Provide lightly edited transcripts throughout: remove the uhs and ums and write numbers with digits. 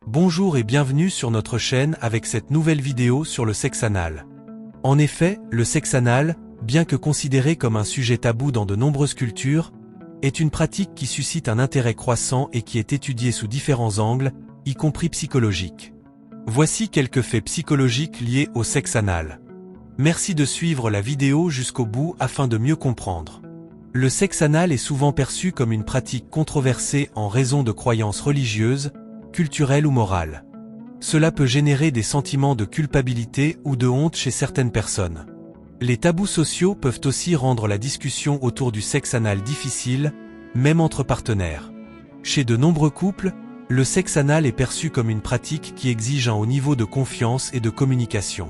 Bonjour et bienvenue sur notre chaîne avec cette nouvelle vidéo sur le sexe anal. En effet, le sexe anal, bien que considéré comme un sujet tabou dans de nombreuses cultures, est une pratique qui suscite un intérêt croissant et qui est étudiée sous différents angles, y compris psychologiques. Voici quelques faits psychologiques liés au sexe anal. Merci de suivre la vidéo jusqu'au bout afin de mieux comprendre. Le sexe anal est souvent perçu comme une pratique controversée en raison de croyances religieuses, culturelles ou morales. Cela peut générer des sentiments de culpabilité ou de honte chez certaines personnes. Les tabous sociaux peuvent aussi rendre la discussion autour du sexe anal difficile, même entre partenaires. Chez de nombreux couples, le sexe anal est perçu comme une pratique qui exige un haut niveau de confiance et de communication.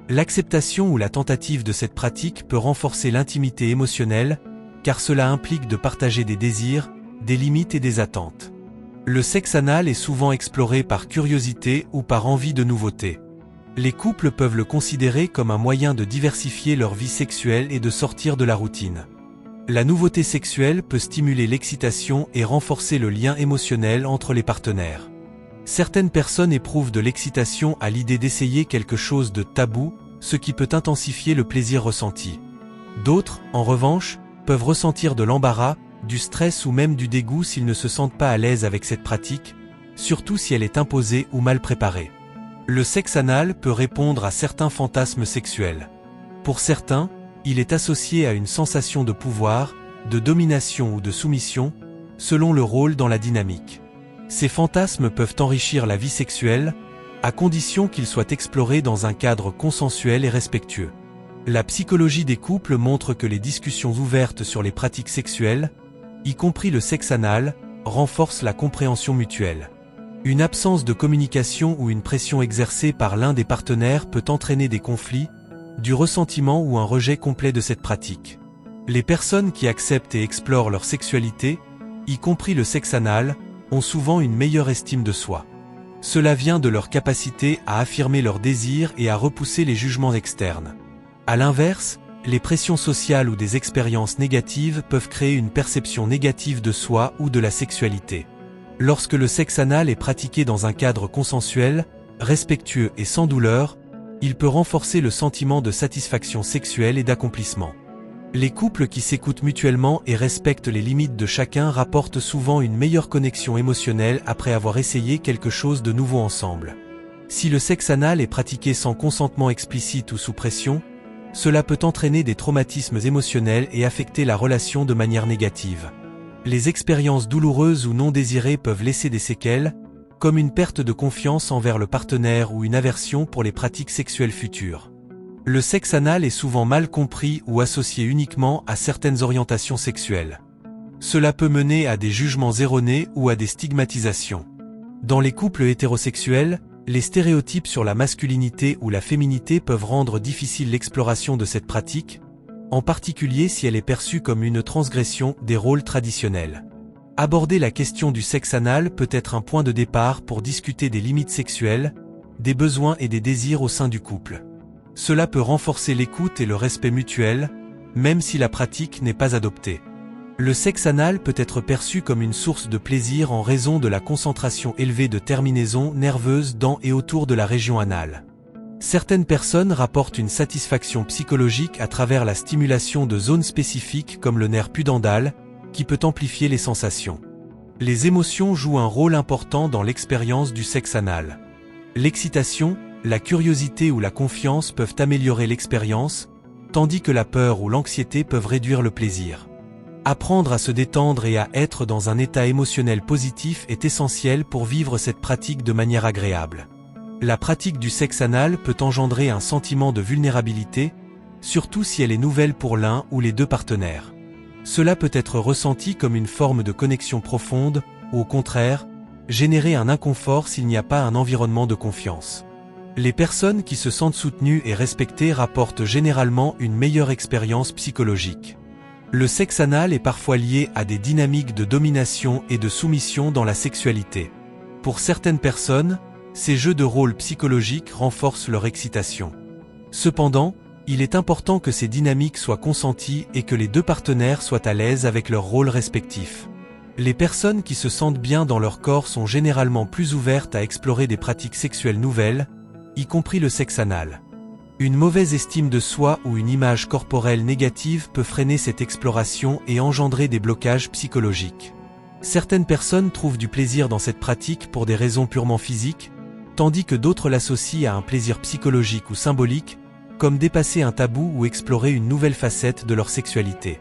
L'acceptation ou la tentative de cette pratique peut renforcer l'intimité émotionnelle, car cela implique de partager des désirs, des limites et des attentes. Le sexe anal est souvent exploré par curiosité ou par envie de nouveauté. Les couples peuvent le considérer comme un moyen de diversifier leur vie sexuelle et de sortir de la routine. La nouveauté sexuelle peut stimuler l'excitation et renforcer le lien émotionnel entre les partenaires. Certaines personnes éprouvent de l'excitation à l'idée d'essayer quelque chose de tabou, ce qui peut intensifier le plaisir ressenti. D'autres, en revanche, peuvent ressentir de l'embarras, du stress ou même du dégoût s'ils ne se sentent pas à l'aise avec cette pratique, surtout si elle est imposée ou mal préparée. Le sexe anal peut répondre à certains fantasmes sexuels. Pour certains, il est associé à une sensation de pouvoir, de domination ou de soumission, selon le rôle dans la dynamique. Ces fantasmes peuvent enrichir la vie sexuelle, à condition qu'ils soient explorés dans un cadre consensuel et respectueux. La psychologie des couples montre que les discussions ouvertes sur les pratiques sexuelles, y compris le sexe anal, renforcent la compréhension mutuelle. Une absence de communication ou une pression exercée par l'un des partenaires peut entraîner des conflits, du ressentiment ou un rejet complet de cette pratique. Les personnes qui acceptent et explorent leur sexualité, y compris le sexe anal, ont souvent une meilleure estime de soi. Cela vient de leur capacité à affirmer leurs désirs et à repousser les jugements externes. À l'inverse, les pressions sociales ou des expériences négatives peuvent créer une perception négative de soi ou de la sexualité. Lorsque le sexe anal est pratiqué dans un cadre consensuel, respectueux et sans douleur, il peut renforcer le sentiment de satisfaction sexuelle et d'accomplissement. Les couples qui s'écoutent mutuellement et respectent les limites de chacun rapportent souvent une meilleure connexion émotionnelle après avoir essayé quelque chose de nouveau ensemble. Si le sexe anal est pratiqué sans consentement explicite ou sous pression, cela peut entraîner des traumatismes émotionnels et affecter la relation de manière négative. Les expériences douloureuses ou non désirées peuvent laisser des séquelles, comme une perte de confiance envers le partenaire ou une aversion pour les pratiques sexuelles futures. Le sexe anal est souvent mal compris ou associé uniquement à certaines orientations sexuelles. Cela peut mener à des jugements erronés ou à des stigmatisations. Dans les couples hétérosexuels, les stéréotypes sur la masculinité ou la féminité peuvent rendre difficile l'exploration de cette pratique, en particulier si elle est perçue comme une transgression des rôles traditionnels. Aborder la question du sexe anal peut être un point de départ pour discuter des limites sexuelles, des besoins et des désirs au sein du couple. Cela peut renforcer l'écoute et le respect mutuel, même si la pratique n'est pas adoptée. Le sexe anal peut être perçu comme une source de plaisir en raison de la concentration élevée de terminaisons nerveuses dans et autour de la région anale. Certaines personnes rapportent une satisfaction psychologique à travers la stimulation de zones spécifiques comme le nerf pudendal, qui peut amplifier les sensations. Les émotions jouent un rôle important dans l'expérience du sexe anal. L'excitation, la curiosité ou la confiance peuvent améliorer l'expérience, tandis que la peur ou l'anxiété peuvent réduire le plaisir. Apprendre à se détendre et à être dans un état émotionnel positif est essentiel pour vivre cette pratique de manière agréable. La pratique du sexe anal peut engendrer un sentiment de vulnérabilité, surtout si elle est nouvelle pour l'un ou les deux partenaires. Cela peut être ressenti comme une forme de connexion profonde, ou au contraire, générer un inconfort s'il n'y a pas un environnement de confiance. Les personnes qui se sentent soutenues et respectées rapportent généralement une meilleure expérience psychologique. Le sexe anal est parfois lié à des dynamiques de domination et de soumission dans la sexualité. Pour certaines personnes, ces jeux de rôle psychologiques renforcent leur excitation. Cependant, il est important que ces dynamiques soient consenties et que les deux partenaires soient à l'aise avec leurs rôles respectifs. Les personnes qui se sentent bien dans leur corps sont généralement plus ouvertes à explorer des pratiques sexuelles nouvelles, y compris le sexe anal. Une mauvaise estime de soi ou une image corporelle négative peut freiner cette exploration et engendrer des blocages psychologiques. Certaines personnes trouvent du plaisir dans cette pratique pour des raisons purement physiques, tandis que d'autres l'associent à un plaisir psychologique ou symbolique, comme dépasser un tabou ou explorer une nouvelle facette de leur sexualité.